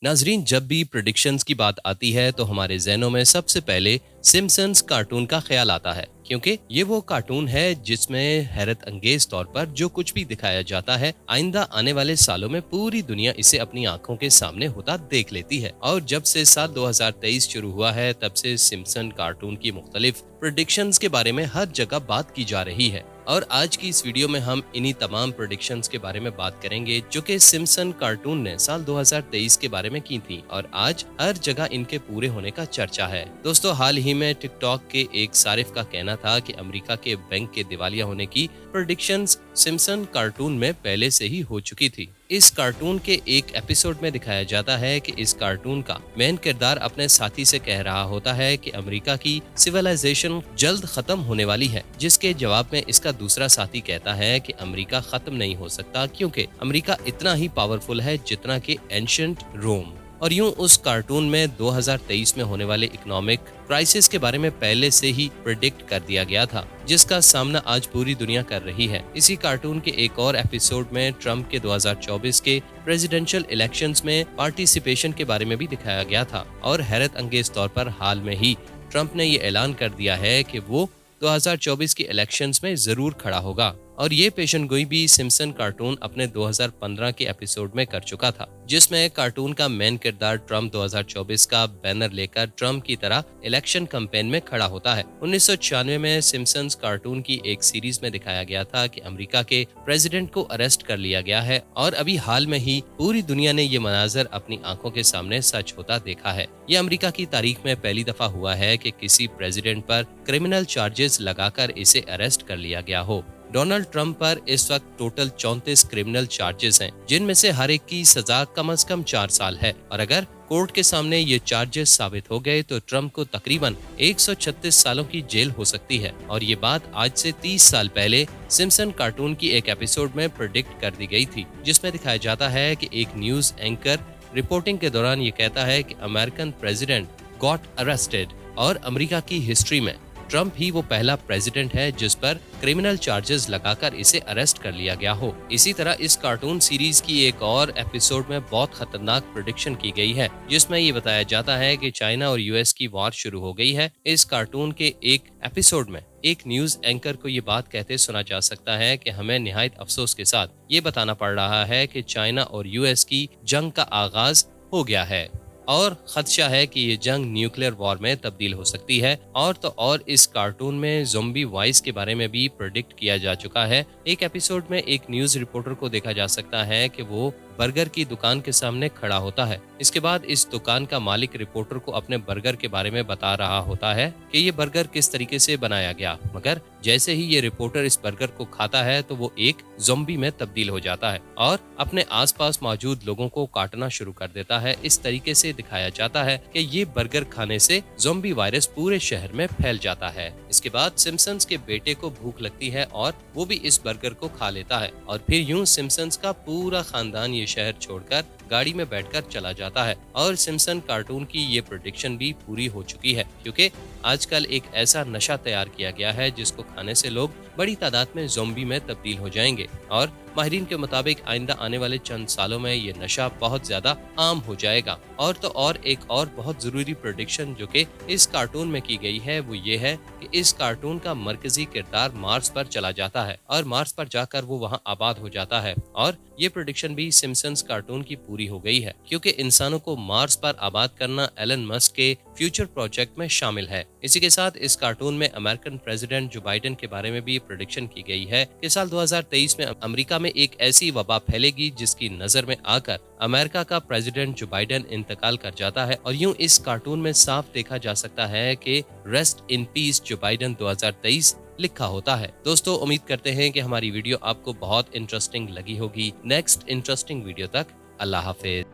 नाजरीन, जब भी प्रिडिक्शंस की बात आती है तो हमारे जहनों में सबसे पहले सिम्पसन्स कार्टून का ख्याल आता है, क्योंकि ये वो कार्टून है जिसमें हैरत अंगेज तौर पर जो कुछ भी दिखाया जाता है आइंदा आने वाले सालों में पूरी दुनिया इसे अपनी आंखों के सामने होता देख लेती है। और जब से साल 2023 शुरू हुआ है तब से सिम्पसन कार्टून की मुख्तलिफ प्रिडिक्शंस के बारे में हर जगह बात की जा रही है। और आज की इस वीडियो में हम इन्हीं तमाम प्रेडिक्शंस के बारे में बात करेंगे जो कि सिम्पसन कार्टून ने साल 2023 के बारे में की थी, और आज हर जगह इनके पूरे होने का चर्चा है। दोस्तों, हाल ही में टिकटॉक के एक सारिफ का कहना था कि अमेरिका के बैंक के दिवालिया होने की प्रेडिक्शंस सिम्पसन कार्टून में पहले से ही हो चुकी थी। इस कार्टून के एक एपिसोड में दिखाया जाता है कि इस कार्टून का मेन किरदार अपने साथी से कह रहा होता है कि अमेरिका की सिविलाइजेशन जल्द खत्म होने वाली है, जिसके जवाब में इसका दूसरा साथी कहता है कि अमेरिका खत्म नहीं हो सकता, क्योंकि अमेरिका इतना ही पावरफुल है जितना कि एंशिएंट रोम। और यूं उस कार्टून में 2023 में होने वाले इकोनॉमिक क्राइसिस के बारे में पहले से ही प्रिडिक्ट कर दिया गया था, जिसका सामना आज पूरी दुनिया कर रही है। इसी कार्टून के एक और एपिसोड में ट्रंप के 2024 के प्रेसिडेंशियल इलेक्शंस में पार्टिसिपेशन के बारे में भी दिखाया गया था। और हैरत अंगेज तौर पर हाल में ही ट्रंप ने ये ऐलान कर दिया है कि वो 2024 के इलेक्शंस में जरूर खड़ा होगा। और ये पेशनगोई भी सिम्पसन कार्टून अपने 2015 के एपिसोड में कर चुका था, जिसमें कार्टून का मेन किरदार ट्रंप 2024 का बैनर लेकर ट्रंप की तरह इलेक्शन कैंपेन में खड़ा होता है। 1996 में सिम्पसन्स कार्टून की एक सीरीज में दिखाया गया था कि अमेरिका के प्रेसिडेंट को अरेस्ट कर लिया गया है, और अभी हाल में ही पूरी दुनिया ने ये मनाजर अपनी आंखों के सामने सच होता देखा है। ये अमेरिका की तारीख में पहली दफा हुआ है कि किसी प्रेसिडेंट पर क्रिमिनल चार्जेस लगाकर इसे अरेस्ट कर लिया गया हो। डोनाल्ड ट्रंप पर इस वक्त टोटल 34 क्रिमिनल चार्जेस हैं, जिनमें से हर एक की सजा कम से कम 4 साल है। और अगर कोर्ट के सामने ये चार्जेस साबित हो गए तो ट्रंप को तकरीबन 136 सालों की जेल हो सकती है। और ये बात आज से 30 साल पहले सिम्पसन कार्टून की एक एपिसोड में प्रेडिक्ट कर दी गई थी, जिसमें दिखाया जाता है कि एक न्यूज एंकर रिपोर्टिंग के दौरान ये कहता है कि अमेरिकन प्रेसिडेंट गॉट अरेस्टेड, और अमेरिका की हिस्ट्री में ट्रंप ही वो पहला प्रेसिडेंट है जिस पर क्रिमिनल चार्जेस लगाकर इसे अरेस्ट कर लिया गया हो। इसी तरह इस कार्टून सीरीज की एक और एपिसोड में बहुत खतरनाक प्रेडिक्शन की गई है, जिसमें ये बताया जाता है कि चाइना और यूएस की वॉर शुरू हो गई है। इस कार्टून के एक एपिसोड में एक न्यूज एंकर को ये बात कहते सुना जा सकता है कि हमें निहायत अफसोस के साथ ये बताना पड़ रहा है कि चाइना और यूएस की जंग का आगाज हो गया है, और खदशा है कि ये जंग न्यूक्लियर वॉर में तब्दील हो सकती है। और इस कार्टून में ज़ोंबी वॉइस के बारे में भी प्रेडिक्ट किया जा चुका है। एक एपिसोड में एक न्यूज रिपोर्टर को देखा जा सकता है कि वो बर्गर की दुकान के सामने खड़ा होता है। इसके बाद इस दुकान का मालिक रिपोर्टर को अपने बर्गर के बारे में बता रहा होता है कि ये बर्गर किस तरीके से बनाया गया, मगर जैसे ही ये रिपोर्टर इस बर्गर को खाता है तो वो एक ज़ोंबी में तब्दील हो जाता है और अपने आसपास मौजूद लोगों को काटना शुरू कर देता है। इस तरीके से दिखाया जाता है कि ये बर्गर खाने से ज़ोंबी वायरस पूरे शहर में फैल जाता है। इसके बाद सिम्पसन्स के बेटे को भूख लगती है और वो भी इस बर्गर को खा लेता है, और फिर यूं सिम्पसन्स का पूरा खानदान ये शहर छोड़कर गाड़ी में बैठकर चला जाता है। और सिम्पसन कार्टून की ये प्रेडिक्शन भी पूरी हो चुकी है, क्योंकि आजकल एक ऐसा नशा तैयार किया गया है जिसको खाने से लोग बड़ी तादाद में ज़ोंबी में तब्दील हो जाएंगे। और माहिरीन के मुताबिक आइंदा आने वाले चंद सालों में ये नशा बहुत ज्यादा आम हो जाएगा। और एक और बहुत जरूरी प्रेडिक्शन जो कि इस कार्टून में की गई है वो ये है कि इस कार्टून का मरकजी किरदार मार्स पर चला जाता है और मार्स पर जाकर वो वहाँ आबाद हो जाता है। और ये प्रेडिक्शन भी सिम्पसन्स कार्टून की पूरी हो गई है, क्योंकि इंसानों को मार्स पर आबाद करना एलन मस्क के फ्यूचर प्रोजेक्ट में शामिल है। इसी के साथ इस कार्टून में अमेरिकन प्रेसिडेंट जो बाइडेन के बारे में भी प्रेडिक्शन की गई है कि साल 2023 में अमेरिका में एक ऐसी वबा फैलेगी जिसकी नजर में आकर अमेरिका का प्रेसिडेंट जो बाइडेन इंतकाल कर जाता है। और यूं इस कार्टून में साफ देखा जा सकता है कि rest in peace Joe Biden 2023 लिखा होता है। दोस्तों, उम्मीद करते हैं कि हमारी वीडियो आपको बहुत इंटरेस्टिंग लगी होगी। नेक्स्ट इंटरेस्टिंग वीडियो तक अल्लाह हाफिज।